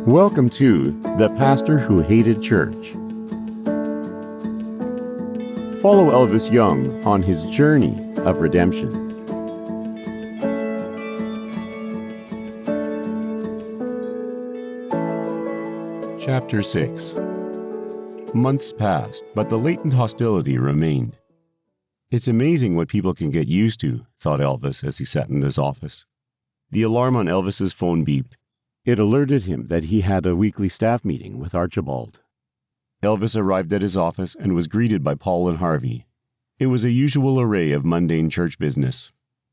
Welcome to The Pastor Who Hated Church. Follow Elvis Jung on his journey of redemption. Chapter 6. Months passed, but the latent hostility remained. It's amazing what people can get used to, thought Elvis as he sat in his office. The alarm on Elvis's phone beeped. It alerted him that he had a weekly staff meeting with Archibald. Elvis arrived at his office and was greeted by Paul and Harvey. It was a usual array of mundane church business.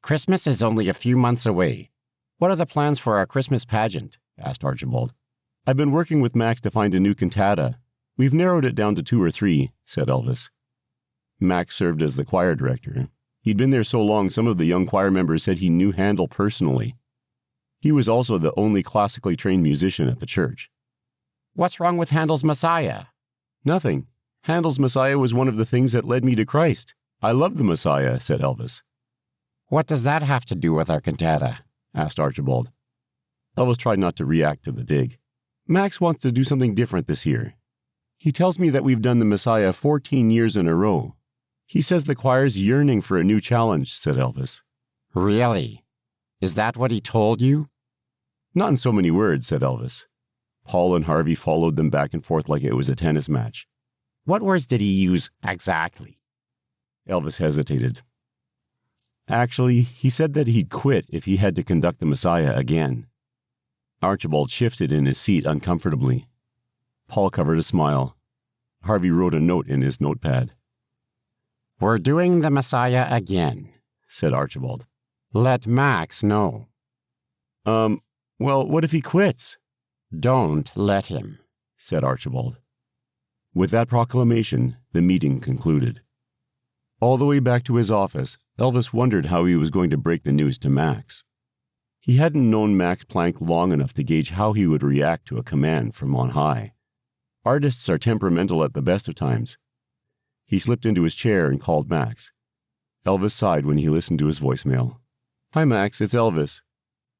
Christmas is only a few months away. What are the plans for our Christmas pageant? Asked Archibald. I've been working with Max to find a new cantata. We've narrowed it down to 2 or 3, said Elvis. Max served as the choir director. He'd been there so long some of the young choir members said he knew Handel personally. He was also the only classically trained musician at the church. What's wrong with Handel's Messiah? Nothing. Handel's Messiah was one of the things that led me to Christ. I love the Messiah, said Elvis. What does that have to do with our cantata? Asked Archibald. Elvis tried not to react to the dig. Max wants to do something different this year. He tells me that we've done the Messiah 14 years in a row. He says the choir's yearning for a new challenge, said Elvis. Really? Is that what he told you? Not in so many words, said Elvis. Paul and Harvey followed them back and forth like it was a tennis match. What words did he use exactly? Elvis hesitated. Actually, he said that he'd quit if he had to conduct the Messiah again. Archibald shifted in his seat uncomfortably. Paul covered a smile. Harvey wrote a note in his notepad. We're doing the Messiah again, said Archibald. Let Max know. Well, what if he quits? Don't let him, said Archibald. With that proclamation, the meeting concluded. All the way back to his office, Elvis wondered how he was going to break the news to Max. He hadn't known Max Planck long enough to gauge how he would react to a command from on high. Artists are temperamental at the best of times. He slipped into his chair and called Max. Elvis sighed when he listened to his voicemail. Hi, Max, it's Elvis.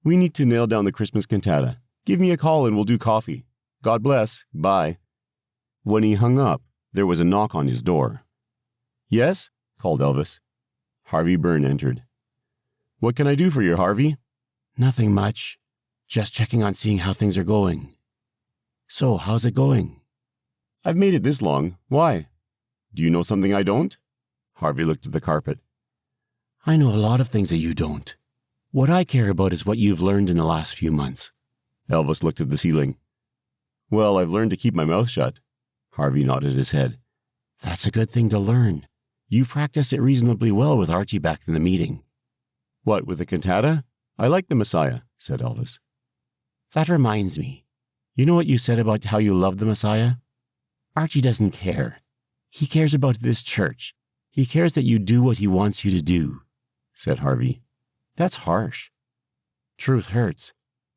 We need to nail down the Christmas cantata. Give me a call and we'll do coffee. God bless. Bye. When he hung up, there was a knock on his door. Yes? Called Elvis. Harvey Byrne entered. What can I do for you, Harvey? Nothing much. Just checking on seeing how things are going. So, how's it going? I've made it this long. Why? Do you know something I don't? Harvey looked at the carpet. I know a lot of things that you don't. What I care about is what you've learned in the last few months. Elvis looked at the ceiling. Well, I've learned to keep my mouth shut. Harvey nodded his head. That's a good thing to learn. You've practiced it reasonably well with Archie back in the meeting. What, with the cantata? I like the Messiah, said Elvis. That reminds me. You know what you said about how you love the Messiah? Archie doesn't care. He cares about this church. He cares that you do what he wants you to do, said Harvey. That's harsh. Truth hurts.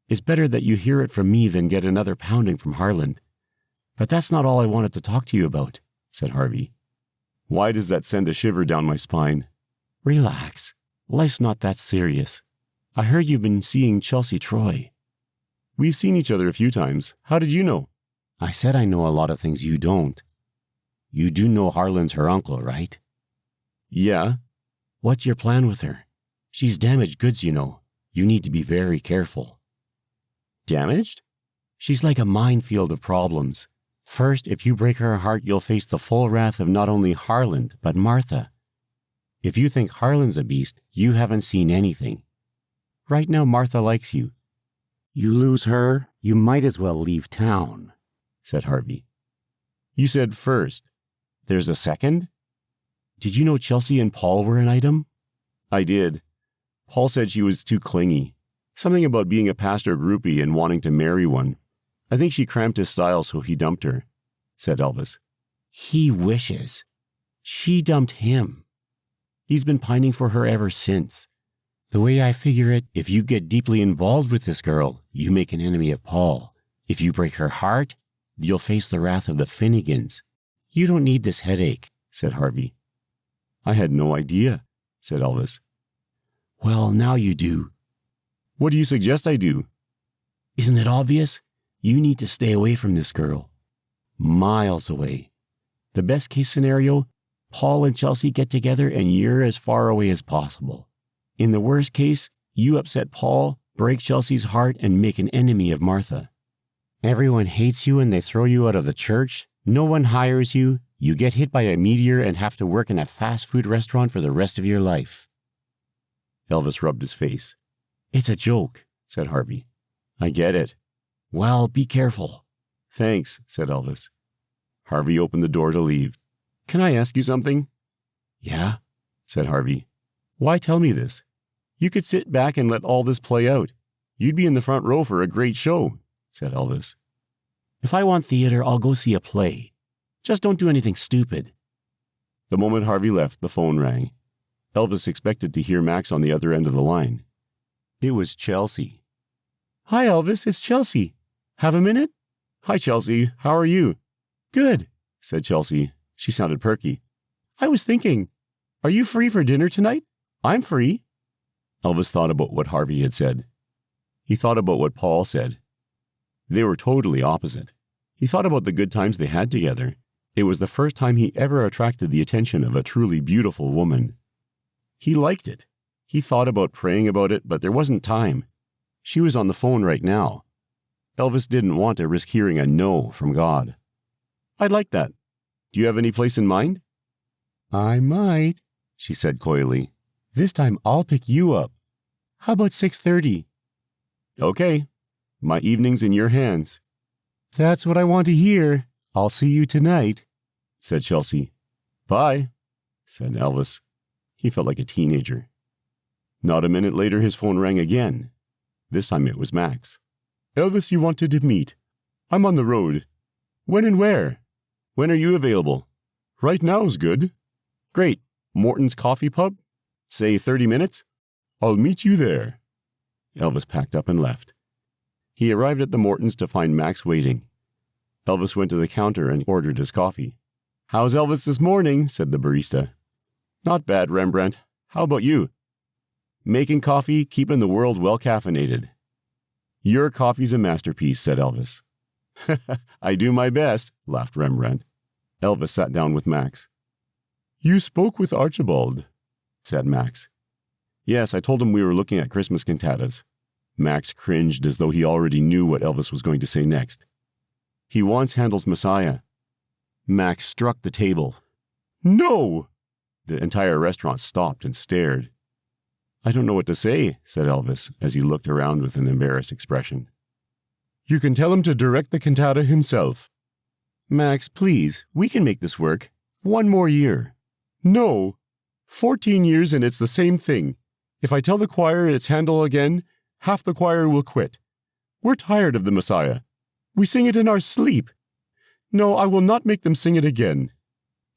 It's better that you hear it from me than get another pounding from Harland. But that's not all I wanted to talk to you about, said Harvey. Why does that send a shiver down my spine? Relax. Life's not that serious. I heard you've been seeing Chelsea Troy. We've seen each other a few times. How did you know? I said I know a lot of things you don't. You do know Harland's her uncle, right? Yeah. What's your plan with her? She's damaged goods, you know. You need to be very careful. Damaged? She's like a minefield of problems. First, if you break her heart, you'll face the full wrath of not only Harland, but Martha. If you think Harland's a beast, you haven't seen anything. Right now, Martha likes you. You lose her, you might as well leave town, said Harvey. You said first. There's a second? Did you know Chelsea and Paul were an item? I did. Paul said she was too clingy. Something about being a pastor groupie and wanting to marry one. I think she cramped his style, so he dumped her, said Elvis. He wishes. She dumped him. He's been pining for her ever since. The way I figure it, if you get deeply involved with this girl, you make an enemy of Paul. If you break her heart, you'll face the wrath of the Finnegans. You don't need this headache, said Harvey. I had no idea, said Elvis. Well, now you do. What do you suggest I do? Isn't it obvious? You need to stay away from this girl. Miles away. The best case scenario, Paul and Chelsea get together and you're as far away as possible. In the worst case, you upset Paul, break Chelsea's heart, and make an enemy of Martha. Everyone hates you and they throw you out of the church. No one hires you. You get hit by a meteor and have to work in a fast food restaurant for the rest of your life. Elvis rubbed his face. It's a joke, said Harvey. I get it. Well, be careful. Thanks, said Elvis. Harvey opened the door to leave. Can I ask you something? Yeah, said Harvey. Why tell me this? You could sit back and let all this play out. You'd be in the front row for a great show, said Elvis. If I want theater, I'll go see a play. Just don't do anything stupid. The moment Harvey left, the phone rang. Elvis expected to hear Max on the other end of the line. It was Chelsea. Hi, Elvis, it's Chelsea. Have a minute? Hi, Chelsea. How are you? Good, said Chelsea. She sounded perky. I was thinking, are you free for dinner tonight? I'm free. Elvis thought about what Harvey had said. He thought about what Paul said. They were totally opposite. He thought about the good times they had together. It was the first time he ever attracted the attention of a truly beautiful woman. He liked it. He thought about praying about it, but there wasn't time. She was on the phone right now. Elvis didn't want to risk hearing a no from God. I'd like that. Do you have any place in mind? I might, she said coyly. This time I'll pick you up. How about 6:30? Okay. My evening's in your hands. That's what I want to hear. I'll see you tonight, said Chelsea. Bye, said Elvis. He felt like a teenager. Not a minute later, his phone rang again. This time it was Max. Elvis, you wanted to meet. I'm on the road. When and where? When are you available? Right now's good. Great. Morton's Coffee Pub? Say 30 minutes? I'll meet you there. Elvis packed up and left. He arrived at the Mortons to find Max waiting. Elvis went to the counter and ordered his coffee. How's Elvis this morning? Said the barista. Not bad, Rembrandt. How about you? Making coffee, keeping the world well caffeinated. Your coffee's a masterpiece, said Elvis. I do my best, laughed Rembrandt. Elvis sat down with Max. You spoke with Archibald, said Max. Yes, I told him we were looking at Christmas cantatas. Max cringed as though he already knew what Elvis was going to say next. He wants Handel's Messiah. Max struck the table. No! The entire restaurant stopped and stared. I don't know what to say, said Elvis, as he looked around with an embarrassed expression. You can tell him to direct the cantata himself. Max, please, we can make this work. 1 more year. No. 14 years and it's the same thing. If I tell the choir it's Handel again, half the choir will quit. We're tired of the Messiah. We sing it in our sleep. No, I will not make them sing it again.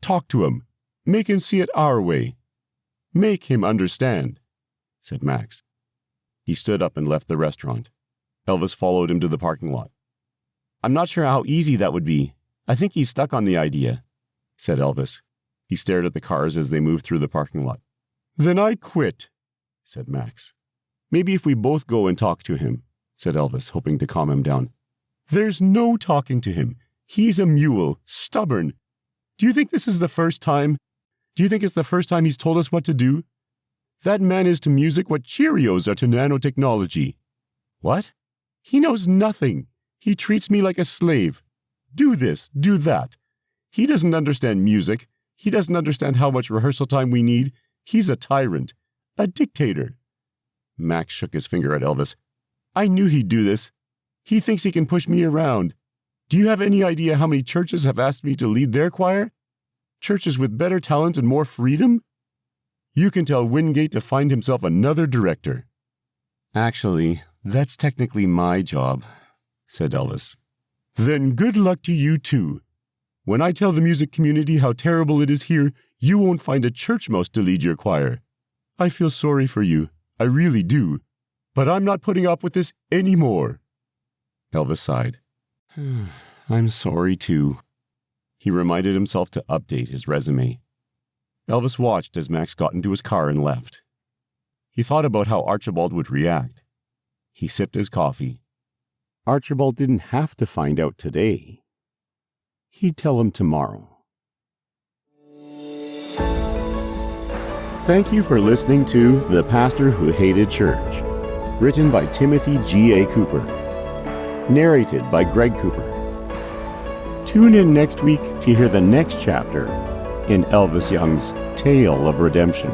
Talk to him. Make him see it our way. Make him understand, said Max. He stood up and left the restaurant. Elvis followed him to the parking lot. I'm not sure how easy that would be. I think he's stuck on the idea, said Elvis. He stared at the cars as they moved through the parking lot. Then I quit, said Max. Maybe if we both go and talk to him, said Elvis, hoping to calm him down. There's no talking to him. He's a mule, stubborn. Do you think this is the first time? Do you think it's the first time he's told us what to do? That man is to music what Cheerios are to nanotechnology. What? He knows nothing. He treats me like a slave. Do this, do that. He doesn't understand music. He doesn't understand how much rehearsal time we need. He's a tyrant. A dictator. Max shook his finger at Elvis. I knew he'd do this. He thinks he can push me around. Do you have any idea how many churches have asked me to lead their choir? Churches with better talent and more freedom? You can tell Wingate to find himself another director. Actually, that's technically my job, said Elvis. Then good luck to you too. When I tell the music community how terrible it is here, you won't find a church mouse to lead your choir. I feel sorry for you. I really do. But I'm not putting up with this anymore. Elvis sighed. I'm sorry too. He reminded himself to update his resume. Elvis watched as Max got into his car and left. He thought about how Archibald would react. He sipped his coffee. Archibald didn't have to find out today. He'd tell him tomorrow. Thank you for listening to The Pastor Who Hated Church, written by Timothy G.A. Cooper, narrated by Greg Cooper. Tune in next week to hear the next chapter in Elvis Jung's Tale of Redemption.